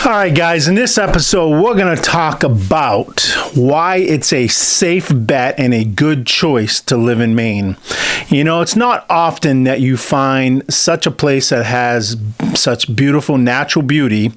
All right, guys, in this episode, we're going to talk about why it's a safe bet and a good choice to live in Maine. You know, it's not often that you find such a place that has such beautiful natural beauty,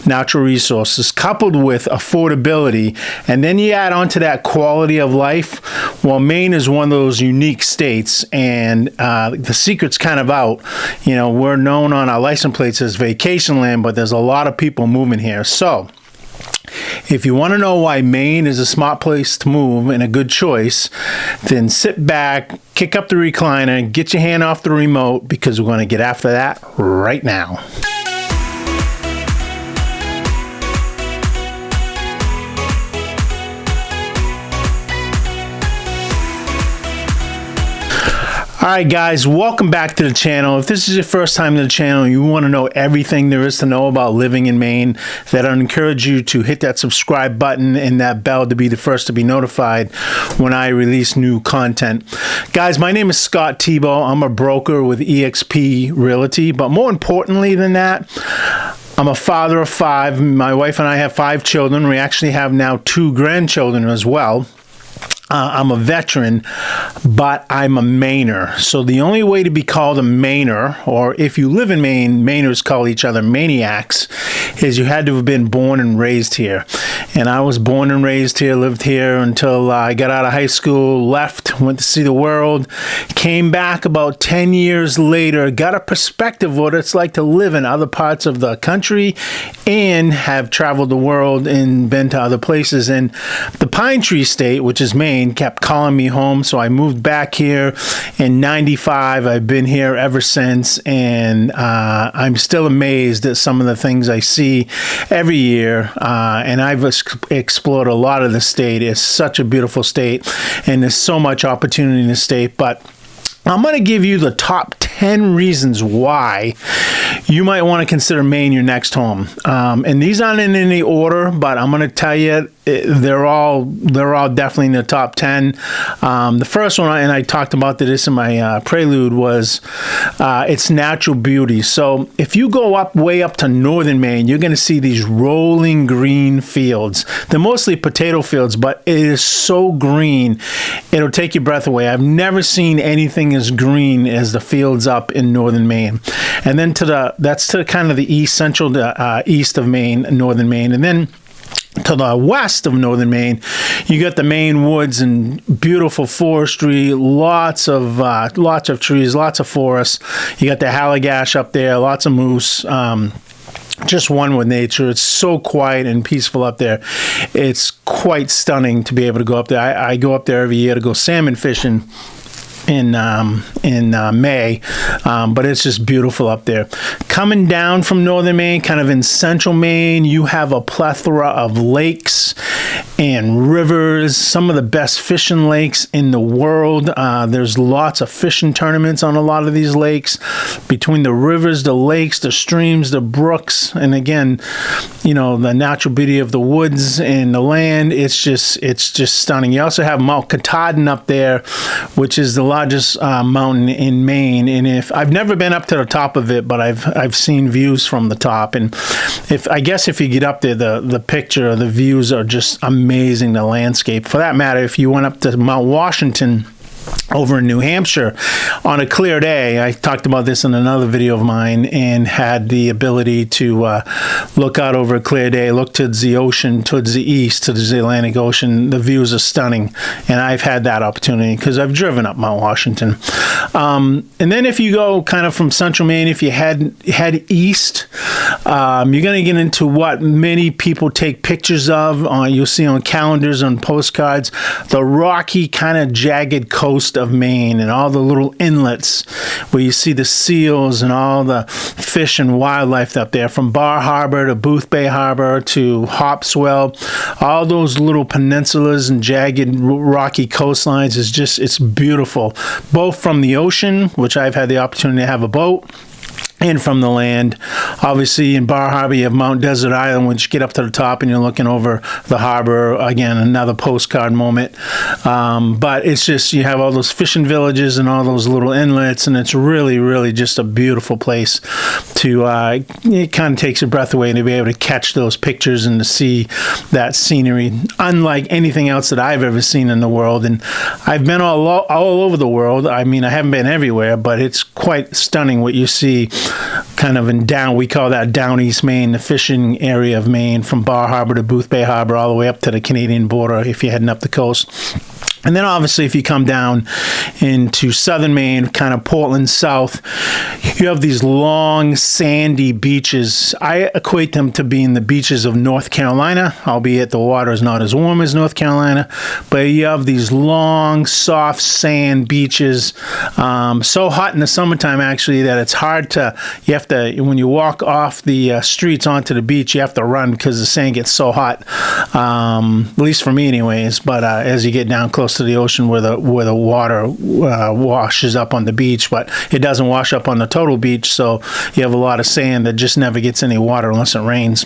natural resources, coupled with affordability, and then you add on to that quality of life. Well, Maine is one of those unique states, and the secret's kind of out. You know, we're known on our license plates as vacation land, but there's a lot of people moving here. So if you want to know why Maine is a smart place to move and a good choice, then sit back, kick up the recliner, get your hand off the remote, because we're going to get after that right now. All right, guys, welcome back to the channel. If this is your first time to the channel and you want to know everything there is to know about living in Maine, then I encourage you to hit that subscribe button and that bell to be the first to be notified when I release new content. Guys, my name is Scott Tebow. I'm a broker with eXp Realty, but more importantly than that, I'm a father of 5. My wife and I have 5 children. We actually have now 2 grandchildren as well. I'm a veteran, but I'm a Mainer. So the only way to be called a Mainer, or if you live in Maine, Mainers call each other Maniacs, is you had to have been born and raised here. And I was born and raised here, lived here until I got out of high school, left, went to see the world, came back about 10 years later, got a perspective of what it's like to live in other parts of the country, and have traveled the world and been to other places. And the Pine Tree State, which is Maine, kept calling me home, so I moved back here in '95. I've been here ever since, and I'm still amazed at some of the things I see every year, and I've explored a lot of the state. It's such a beautiful state, and there's so much opportunity in the state, but I'm going to give you the top 10 reasons why you might want to consider Maine your next home. And these aren't in any order, but I'm going to tell you they're all definitely in the top 10. The first one, and I talked about this in my prelude, was its natural beauty. So if you go way up to northern Maine, you're going to see these rolling green fields. They're mostly potato fields, but it is so green, it'll take your breath away. I've never seen anything as green as the fields up in northern Maine. And then that's to kind of the east of Maine, northern Maine. And then to the west of northern Maine, you got the Maine woods and beautiful forestry, lots of trees, lots of forests. You got the Halligash up there, lots of moose. Just one with nature. It's so quiet and peaceful up there. It's quite stunning to be able to go up there. I go up there every year to go salmon fishing in May, but it's just beautiful up there. Coming down from northern Maine, kind of in central Maine, you have a plethora of lakes and rivers, some of the best fishing lakes in the world. There's lots of fishing tournaments on a lot of these lakes. Between the rivers, the lakes, the streams, the brooks, and again, you know, the natural beauty of the woods and the land, it's just stunning. You also have Mount Katahdin up there, which is the largest mountain in Maine, and I've never been up to the top of it, but I've seen views from the top, and if you get up there, the picture, the views are just amazing. The landscape, for that matter, if you went up to Mount Washington over in New Hampshire on a clear day, I talked about this in another video of mine, and had the ability to look out over a clear day, look towards the ocean, towards the east, towards the Atlantic Ocean. The views are stunning, and I've had that opportunity because I've driven up Mount Washington. And then if you go kind of from central Maine, if you head east, you're going to get into what many people take pictures of. You'll see on calendars, on postcards, the rocky kind of jagged coast of Maine and all the little inlets where you see the seals and all the fish and wildlife up there, from Bar Harbor to Booth Bay Harbor to Hopswell. All those little peninsulas and jagged rocky coastlines it's beautiful, both from the ocean, which I've had the opportunity to have a boat, and from the land. Obviously, in Bar Harbor, you have Mount Desert Island, which you get up to the top and you're looking over the harbor. Again, another postcard moment. But it's just, you have all those fishing villages and all those little inlets, and it's really, really just a beautiful place to, it kind of takes your breath away to be able to catch those pictures and to see that scenery, unlike anything else that I've ever seen in the world. And I've been all over the world. I mean, I haven't been everywhere, but it's quite stunning what you see kind of we call that down East Maine, the fishing area of Maine, from Bar Harbor to Boothbay Harbor, all the way up to the Canadian border if you're heading up the coast. And then obviously if you come down into southern Maine, kind of Portland south, you have these long sandy beaches. I equate them to being the beaches of North Carolina, albeit the water is not as warm as North Carolina, but you have these long soft sand beaches, so hot in the summertime actually that it's hard to, when you walk off the streets onto the beach, you have to run because the sand gets so hot, at least for me anyways. But as you get down close to the ocean where the water washes up on the beach, but it doesn't wash up on the total beach, so you have a lot of sand that just never gets any water unless it rains.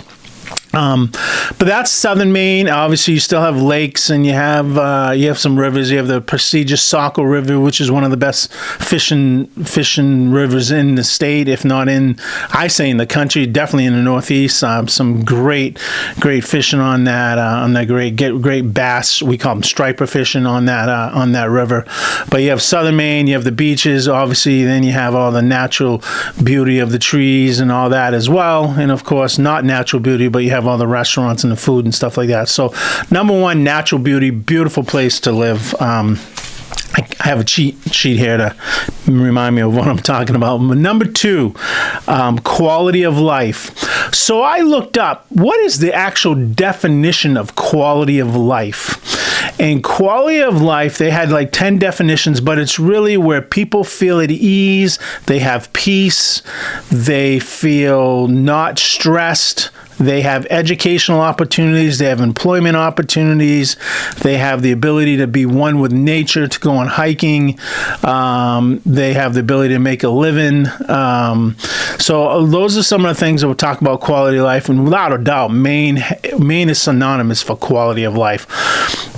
But that's southern Maine. Obviously, you still have lakes, and you have some rivers. You have the prestigious Saco River, which is one of the best fishing rivers in the state, if not in, I say, in the country. Definitely in the Northeast. Some great fishing on that great bass. We call them striper fishing on that river. But you have southern Maine. You have the beaches, obviously. Then you have all the natural beauty of the trees and all that as well. And of course, not natural beauty, but you have all the restaurants and the food and stuff like that. So number one, natural beauty, beautiful place to live. I have a cheat sheet here to remind me of what I'm talking about. Number two, quality of life. So I looked up, what is the actual definition of quality of life? And quality of life, they had like 10 definitions, but it's really where people feel at ease, they have peace, they feel not stressed, they have educational opportunities, they have employment opportunities, they have the ability to be one with nature, to go on hiking, they have the ability to make a living. So those are some of the things that we'll talk about quality of life, and without a doubt, Maine is synonymous for quality of life.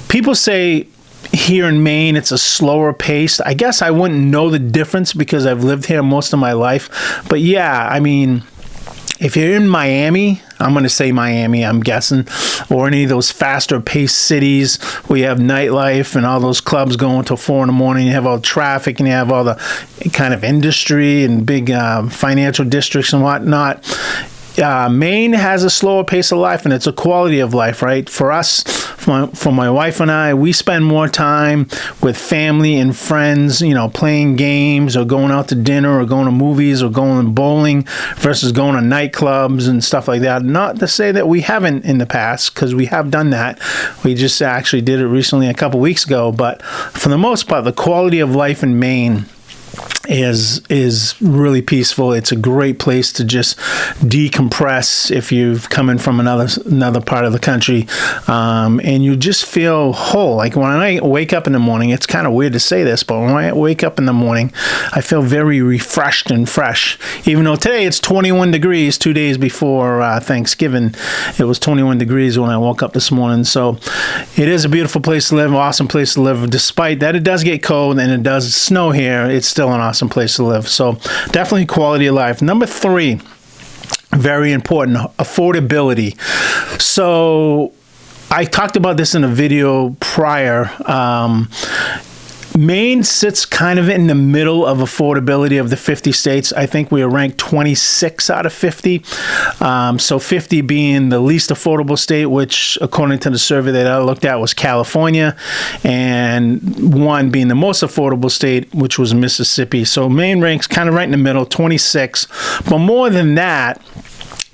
People say here in Maine, it's a slower pace. I guess I wouldn't know the difference because I've lived here most of my life. But yeah, I mean, if you're in Miami, I'm going to say Miami, I'm guessing, or any of those faster paced cities where you have nightlife and all those clubs going till 4 in the morning, you have all the traffic and you have all the kind of industry and big financial districts and whatnot. Maine has a slower pace of life, and it's a quality of life, right? For us, for my wife and I, we spend more time with family and friends, playing games or going out to dinner or going to movies or going bowling versus going to nightclubs and stuff like that. Not to say that we haven't in the past, because we have done that. We just actually did it recently a couple weeks ago. But for the most part, the quality of life in Maine is really peaceful. It's a great place to just decompress if you've come in from another part of the country, and you just feel whole. Like when I wake up in the morning, it's kind of weird to say this, but when I wake up in the morning, I feel very refreshed and fresh. Even though today it's 21 degrees, 2 days before Thanksgiving, it was 21 degrees when I woke up this morning. So it is a beautiful place to live, awesome place to live. Despite that it does get cold and it does snow here, it's still an awesome place to live. So definitely quality of life. Number three, very important, affordability. So I talked about this in a video prior. Maine sits kind of in the middle of affordability of the 50 states. I think we are ranked 26 out of 50. So 50 being the least affordable state, which according to the survey that I looked at was California, and 1 being the most affordable state, which was Mississippi. So Maine ranks kind of right in the middle, 26. But more than that,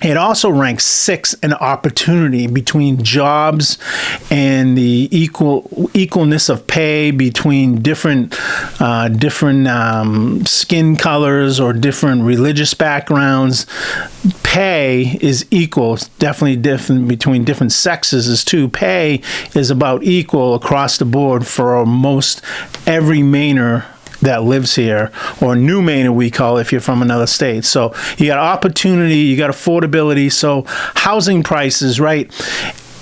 it also ranks 6 in opportunity between jobs and the equalness of pay between different skin colors or different religious backgrounds. Pay is equal. It's definitely different between different sexes as too. Pay is about equal across the board for most every Mainer that lives here, or new Maine, we call it if you're from another state. So you got opportunity, you got affordability, so housing prices, right?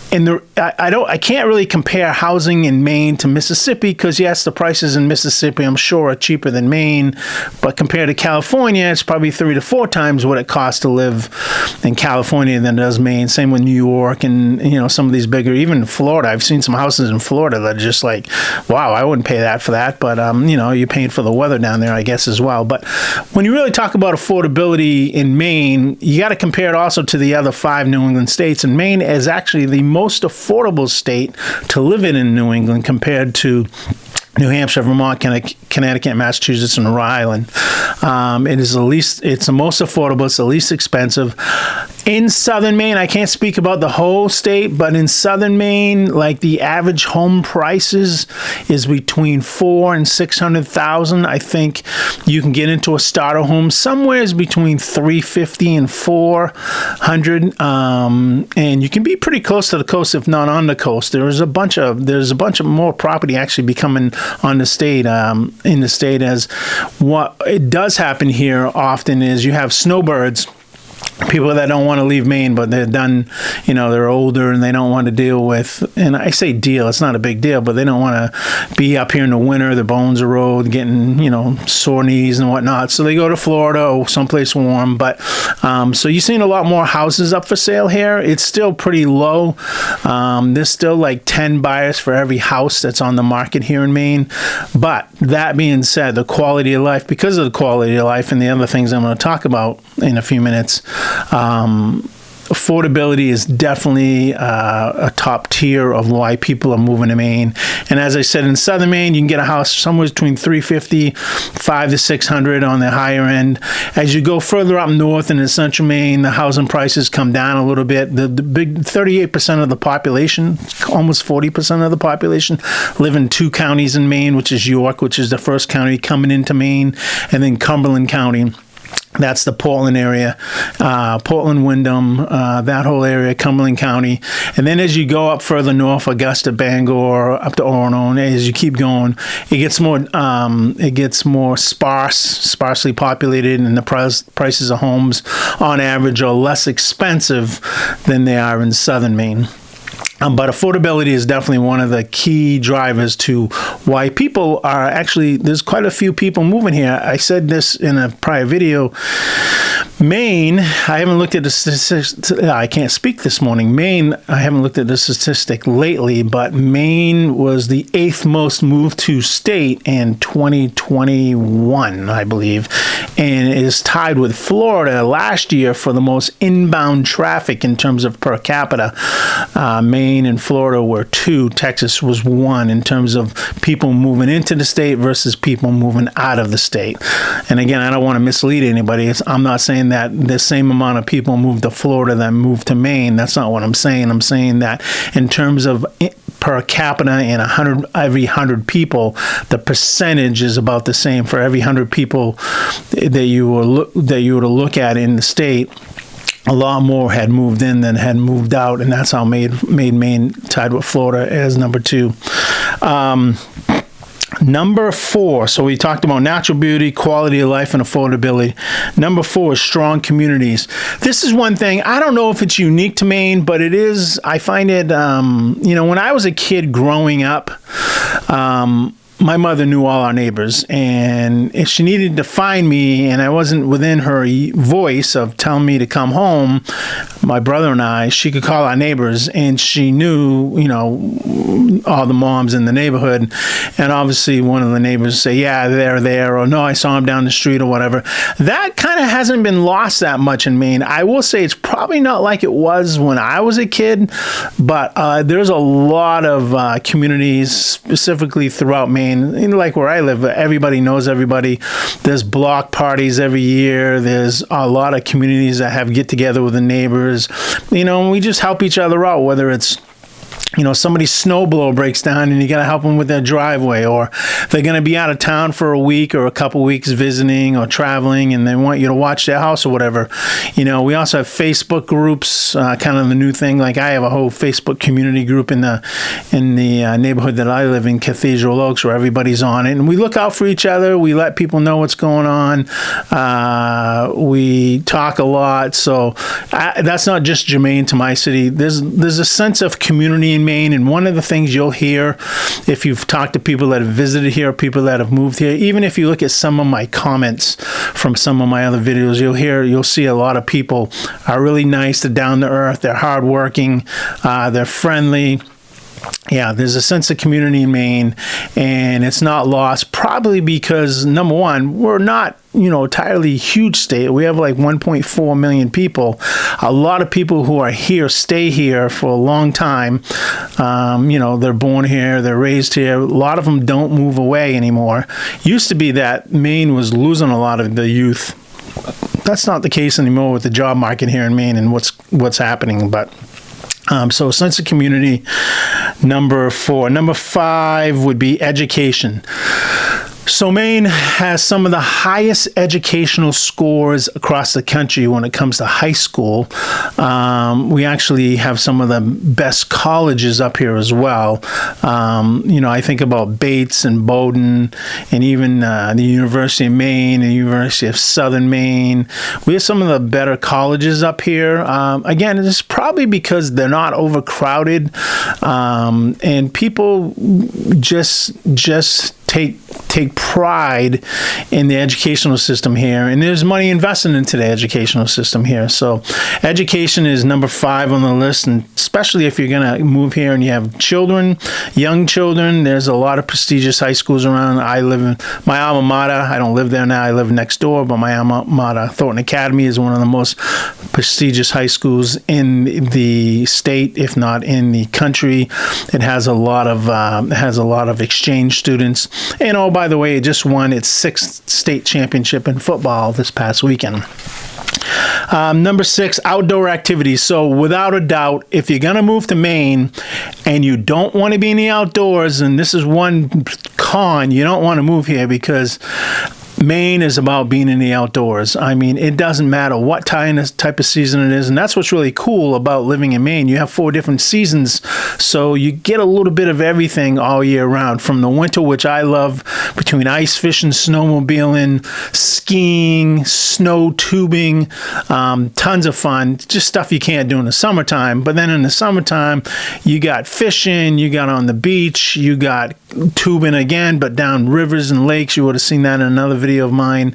And I can't really compare housing in Maine to Mississippi, because yes, the prices in Mississippi, I'm sure, are cheaper than Maine, but compared to California, it's probably 3 to 4 times what it costs to live in California than it does Maine. Same with New York and some of these bigger, even Florida. I've seen some houses in Florida that are just like, wow, I wouldn't pay that for that, but you're paying for the weather down there, I guess, as well. But when you really talk about affordability in Maine, you got to compare it also to the other 5 New England states, and Maine is actually the most affordable state to live in New England compared to New Hampshire, Vermont, Connecticut, Massachusetts, and Rhode Island. It's the most affordable, it's the least expensive. In southern Maine, I can't speak about the whole state, but in southern Maine, like the average home prices is between $400,000 and $600,000. I think you can get into a starter home somewhere between $350,000 and $400,000, and you can be pretty close to the coast, if not on the coast. There's a bunch of more property actually becoming on the state, in the state, as what it does happen here often is you have snowbirds, people that don't want to leave Maine, but they're done, they're older and they don't want to deal with, and I say deal, it's not a big deal, but they don't want to be up here in the winter, their bones erode, getting, sore knees and whatnot. So they go to Florida or someplace warm. But so you're seeing a lot more houses up for sale here. It's still pretty low. There's still like 10 buyers for every house that's on the market here in Maine. But that being said, the quality of life, because of the quality of life and the other things I'm going to talk about in a few minutes, affordability is definitely a top tier of why people are moving to Maine. And as I said, in southern Maine, you can get a house somewhere between $350,000, $500,000 to $600,000 on the higher end. As you go further up north in central Maine, the housing prices come down a little bit. The big 38% of the population, almost 40% of the population, live in 2 counties in Maine, which is York, which is the first county coming into Maine, and then Cumberland County. That's the Portland area, Portland, Windham, that whole area, Cumberland County. And then as you go up further north, Augusta, Bangor, up to Orono, as you keep going, it gets more sparsely populated, and the prices of homes on average are less expensive than they are in southern Maine. But affordability is definitely one of the key drivers to why people are actually, there's quite a few people moving here. I said this in a prior video. Maine, I haven't looked at the statistics. I can't speak this morning. Maine, I haven't looked at the statistic lately, but Maine was the 8th most moved to state in 2021, I believe, and is tied with Florida last year for the most inbound traffic in terms of per capita. Maine and Florida were 2. Texas was 1 in terms of people moving into the state versus people moving out of the state. And again, I don't want to mislead anybody. I'm not saying that the same amount of people moved to Florida that moved to Maine. That's not what I'm saying. I'm saying that in terms of per capita in every 100 people, the percentage is about the same for every 100 people that you were to look at in the state. A lot more had moved in than had moved out, and that's how made Maine tied with Florida as number 2. Number 4, so we talked about natural beauty, quality of life, and affordability. Number 4 is strong communities. This is one thing, I don't know if it's unique to Maine, but it is, I find it, when I was a kid growing up, my mother knew all our neighbors, and if she needed to find me and I wasn't within her voice of telling me to come home, my brother and I, she could call our neighbors, and she knew, all the moms in the neighborhood. And obviously one of the neighbors would say, yeah, they're there, or no, I saw them down the street, or whatever. That kind of hasn't been lost that much in Maine. I will say it's probably not like it was when I was a kid, but there's a lot of communities specifically throughout Maine. Like where I live, everybody knows everybody. There's block parties every year. There's a lot of communities that have get together with the neighbors. We just help each other out, whether it's somebody's snowblower breaks down and you got to help them with their driveway, or they're going to be out of town for a week or a couple weeks visiting or traveling and they want you to watch their house or whatever. We also have Facebook groups, kind of the new thing. Like I have a whole Facebook community group in the neighborhood that I live in, Cathedral Oaks, where everybody's on it. And we look out for each other. We let people know what's going on. We talk a lot. So that's not just germane to my city. There's a sense of community in Maine, and one of the things you'll hear if you've talked to people that have visited here, people that have moved here, even if you look at some of my comments from some of my other videos, you'll see a lot of people are really nice, they're down to earth, they're hardworking, they're friendly. Yeah, there's a sense of community in Maine, and it's not lost, probably because, number one, we're not entirely huge state. We have like 1.4 million people. A lot of people who are here stay here for a long time. They're born here, they're raised here. A lot of them don't move away anymore. Used to be that Maine was losing a lot of the youth. That's not the case anymore with the job market here in Maine and what's happening, but so a sense of community, number 4. Number 5 would be education. So Maine has some of the highest educational scores across the country when it comes to high school. We actually have some of the best colleges up here as well. I think about Bates and Bowdoin and even the University of Maine and the University of Southern Maine. We have some of the better colleges up here. Again, it's probably because they're not overcrowded, and people just take pride in the educational system here, and there's money invested into the educational system here. So education is number 5 on the list, and especially if you're going to move here and you have children, young children, there's a lot of prestigious high schools around. I live in my alma mater. I don't live there now. I live next door, but my alma mater, Thornton Academy, is one of the most prestigious high schools in the state, if not in the country. It has a lot of exchange students. And oh, by the way, it just won its 6th state championship in football this past weekend. Number 6, outdoor activities. So without a doubt, if you're going to move to Maine and you don't want to be in the outdoors, and this is one con, you don't want to move here because Maine is about being in the outdoors. I mean, it doesn't matter what type of season it is, and that's what's really cool about living in Maine. You have 4 different seasons, so you get a little bit of everything all year round. From the winter, which I love, between ice fishing, snowmobiling, skiing, snow tubing, tons of fun, just stuff you can't do in the summertime. But then in the summertime, you got fishing, you got on the beach, you got tubing again, but down rivers and lakes. You would have seen that in another video of mine.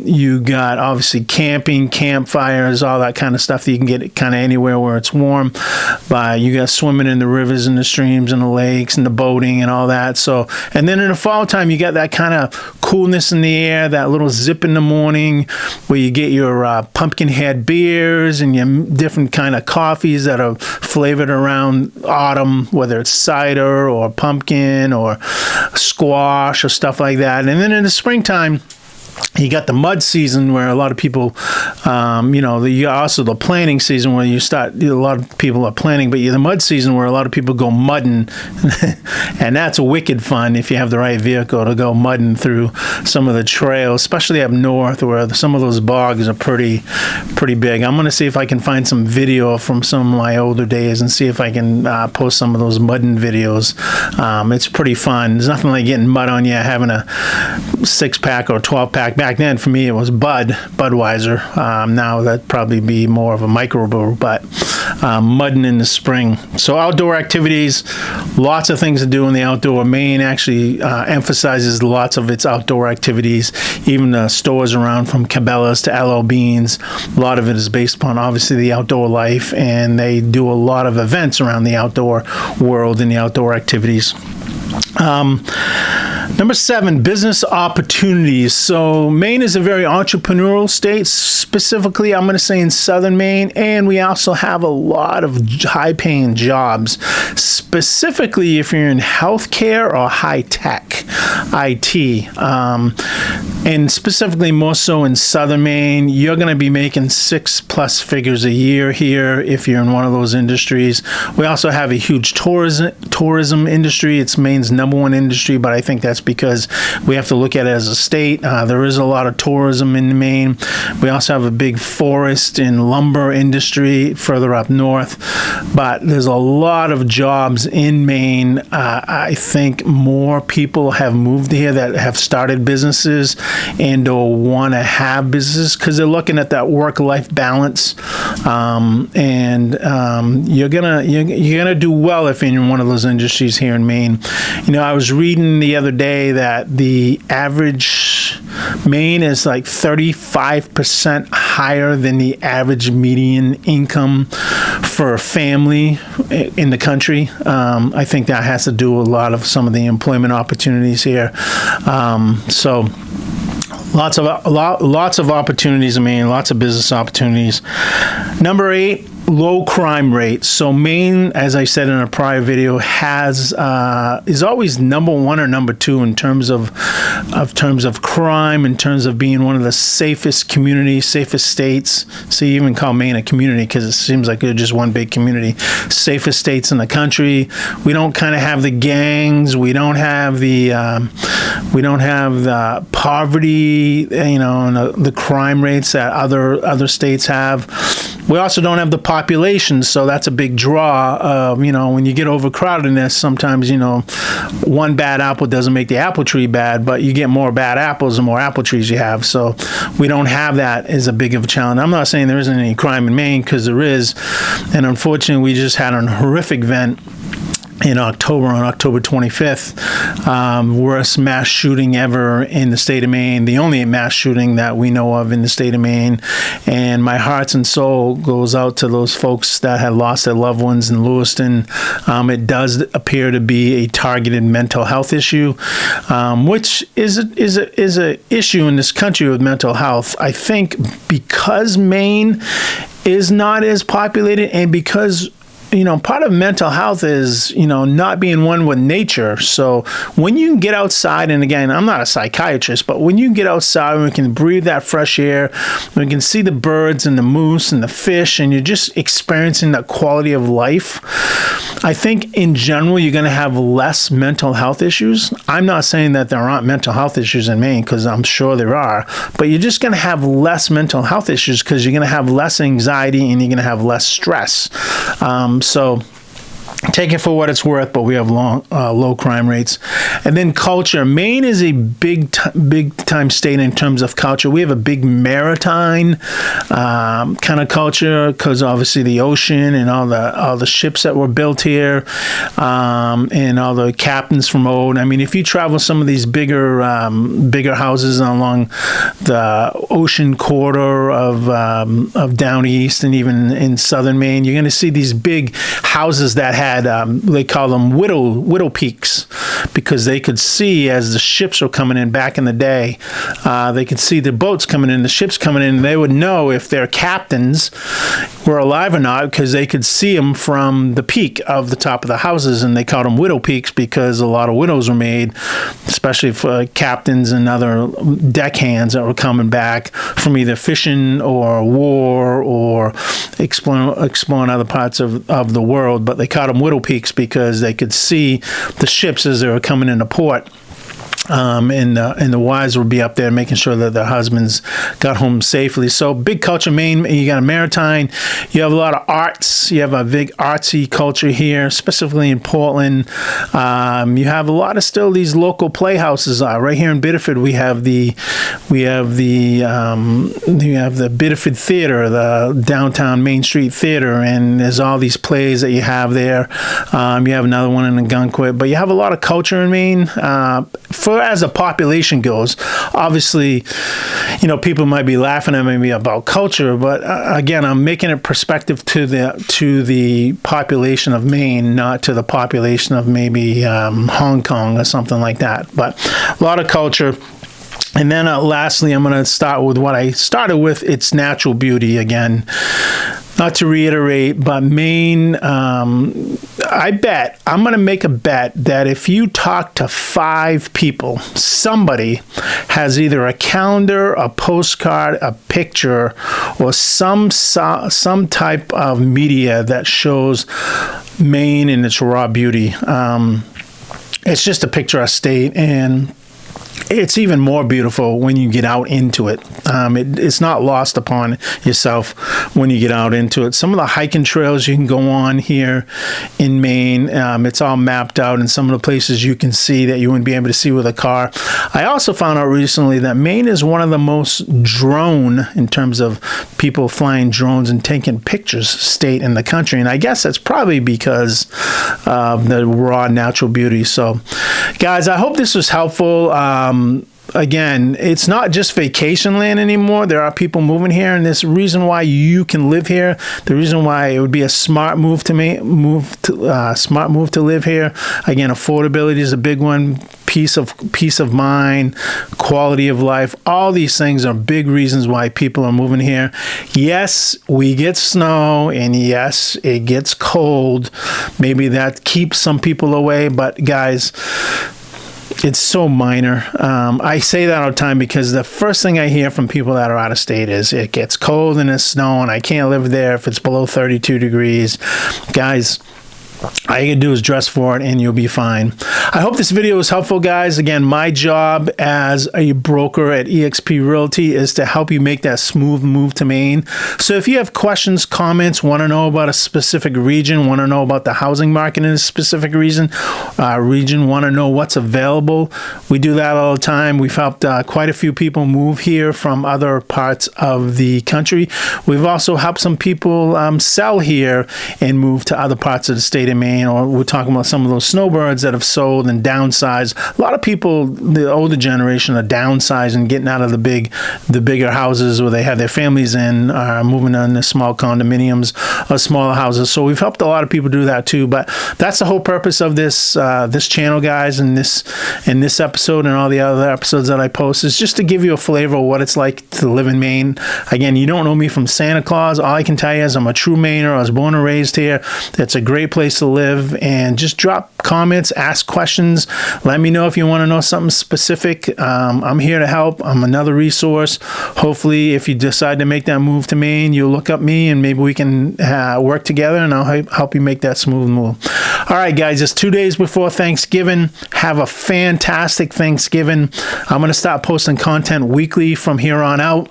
You got obviously camping, campfires, all that kind of stuff that you can get kind of anywhere where it's warm. But you got swimming in the rivers and the streams and the lakes and the boating and all that. So, and then in the fall time, you got that kind of coolness in the air, that little zip in the morning where you get your pumpkin head beers and your different kind of coffees that are flavored around autumn, whether it's cider or pumpkin or squash or stuff like that. And then in the springtime, you got the mud season where a lot of people, you also the planting season where a lot of people are planting, but the mud season where a lot of people go mudding, and that's wicked fun if you have the right vehicle to go mudding through some of the trails, especially up north where some of those bogs are pretty big. I'm going to see if I can find some video from some of my older days and see if I can post some of those mudding videos. It's pretty fun. There's nothing like getting mud on you, having a 6-pack or 12-pack. Back then, for me, it was Budweiser. Now that'd probably be more of a microbrew, but mudding in the spring. So outdoor activities, lots of things to do in the outdoor. Maine actually emphasizes lots of its outdoor activities. Even the stores around, from Cabela's to LL Beans, a lot of it is based upon obviously the outdoor life, and they do a lot of events around the outdoor world and the outdoor activities. Number 7, business opportunities. So Maine is a very entrepreneurial state, specifically I'm going to say in southern Maine, and we also have a lot of high-paying jobs, specifically if you're in healthcare or high tech, IT, and specifically more so in southern Maine, you're going to be making 6+ figures a year here if you're in one of those industries. We also have a huge tourism industry. It's Maine's #1 industry, but I think that's because we have to look at it as a state. There is a lot of tourism in Maine. We also have a big forest and lumber industry further up north, but there's a lot of jobs in Maine. I think more people have moved here that have started businesses and or want to have businesses because they're looking at that work-life balance, and you're gonna do well if you're in one of those industries here in Maine. I was reading the other day that the average Maine is like 35% higher than the average median income for a family in the country. I think that has to do with a lot of some of the employment opportunities here. So lots of opportunities. Lots of business opportunities. Number 8, low crime rate. So Maine, as I said in a prior video, is always #1 or #2 in terms of crime, in terms of being one of the safest communities, safest states. So you even call Maine a community because it seems like they're just one big community. Safest states in the country. We don't kind of have the gangs. We don't have the poverty, and the crime rates that other states have. We also don't have the population, so that's a big draw. When you get overcrowdedness, sometimes, one bad apple doesn't make the apple tree bad, but you get more bad apples the more apple trees you have. So we don't have that as a big of a challenge. I'm not saying there isn't any crime in Maine, because there is, and unfortunately we just had a horrific event in October, on October 25th, worst mass shooting ever in the state of Maine, the only mass shooting that we know of in the state of Maine. And my heart and soul goes out to those folks that had lost their loved ones in Lewiston. It does appear to be a targeted mental health issue, which is a issue in this country with mental health. I think because Maine is not as populated, and because part of mental health is, not being one with nature. So when you can get outside, and again, I'm not a psychiatrist, but when you can get outside and we can breathe that fresh air, we can see the birds and the moose and the fish, and you're just experiencing that quality of life, I think in general, you're going to have less mental health issues. I'm not saying that there aren't mental health issues in Maine, because I'm sure there are, but you're just going to have less mental health issues because you're going to have less anxiety and you're going to have less stress. So take it for what it's worth, but we have low crime rates. And then culture. Maine is a big time state in terms of culture. We have a big maritime kind of culture, because obviously the ocean and all the ships that were built here, and all the captains from old. If you travel some of these bigger houses along the ocean corridor of down east and even in southern Maine, you're going to see these big houses that had they call them widow peaks, because they could see as the ships were coming in back in the day. They could see the boats coming in, the ships coming in, and they would know if their captains were alive or not, because they could see them from the peak of the top of the houses, and they called them widow peaks because a lot of widows were made, especially for captains and other deckhands that were coming back from either fishing or war or exploring other parts of the world. But they called them widow peaks because they could see the ships as they were coming into port. And the wives would be up there making sure that their husbands got home safely. So big culture, Maine. You got a maritime. You have a lot of arts. You have a big artsy culture here, specifically in Portland. You have a lot of still these local playhouses. Right here in Biddeford, we have the Biddeford Theater, the downtown Main Street Theater, and there's all these plays that you have there. You have another one in Gunquit, but you have a lot of culture in Maine. As the population goes, obviously, people might be laughing at me about culture, but again, I'm making it perspective to the population of Maine, not to the population of maybe Hong Kong or something like that. But a lot of culture. And then lastly, I'm going to start with what I started with. It's natural beauty again. Not to reiterate, but Maine, I'm going to make a bet that if you talk to 5 people, somebody has either a calendar, a postcard, a picture, or some type of media that shows Maine in its raw beauty. It's just a picturesque state, and it's even more beautiful when you get out into it. It's not lost upon yourself when you get out into it. Some of the hiking trails you can go on here in Maine, it's all mapped out, and some of the places you can see that you wouldn't be able to see with a car. I also found out recently that Maine is one of the most drone, in terms of people flying drones and taking pictures, state in the country. And I guess that's probably because of the raw natural beauty. So, guys, I hope this was helpful. Again, it's not just vacation land anymore. There are people moving here, and this reason why you can live here. The reason why it would be a smart move to live here. Again, affordability is a big one. Peace of mind, quality of life. All these things are big reasons why people are moving here. Yes, we get snow, and yes, it gets cold. Maybe that keeps some people away, but guys, it's so minor. I say that all the time because the first thing I hear from people that are out of state is it gets cold and it's snow and I can't live there if it's below 32 degrees. Guys, all you can do is dress for it and you'll be fine. I hope this video was helpful, guys. Again, my job as a broker at eXp Realty is to help you make that smooth move to Maine. So if you have questions, comments, want to know about a specific region, want to know about the housing market in a specific region, want to know what's available, we do that all the time. We've helped quite a few people move here from other parts of the country. We've also helped some people sell here and move to other parts of the state of Maine, or we're talking about some of those snowbirds that have sold and downsized. A lot of people, the older generation, are downsizing, getting out of the bigger houses where they have their families in, moving into small condominiums or smaller houses. So we've helped a lot of people do that too. But that's the whole purpose of this channel, guys, and this episode and all the other episodes that I post is just to give you a flavor of what it's like to live in Maine. Again, you don't know me from Santa Claus. All I can tell you is I'm a true Mainer. I was born and raised here. It's a great place to live, and just drop comments, ask questions, let me know if you want to know something specific. I'm here to help. I'm another resource. Hopefully, if you decide to make that move to Maine, you'll look up me and maybe we can work together, and I'll help you make that smooth move. All right, guys, it's 2 days before Thanksgiving. Have a fantastic Thanksgiving. I'm going to start posting content weekly from here on out.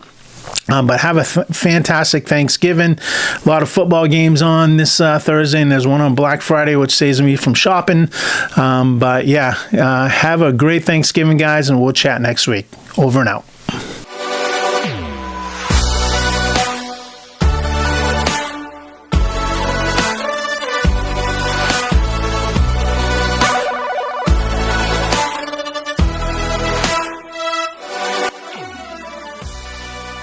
But have a fantastic Thanksgiving. A lot of football games on this Thursday, and there's one on Black Friday, which saves me from shopping. But yeah, have a great Thanksgiving, guys, and we'll chat next week. Over and out.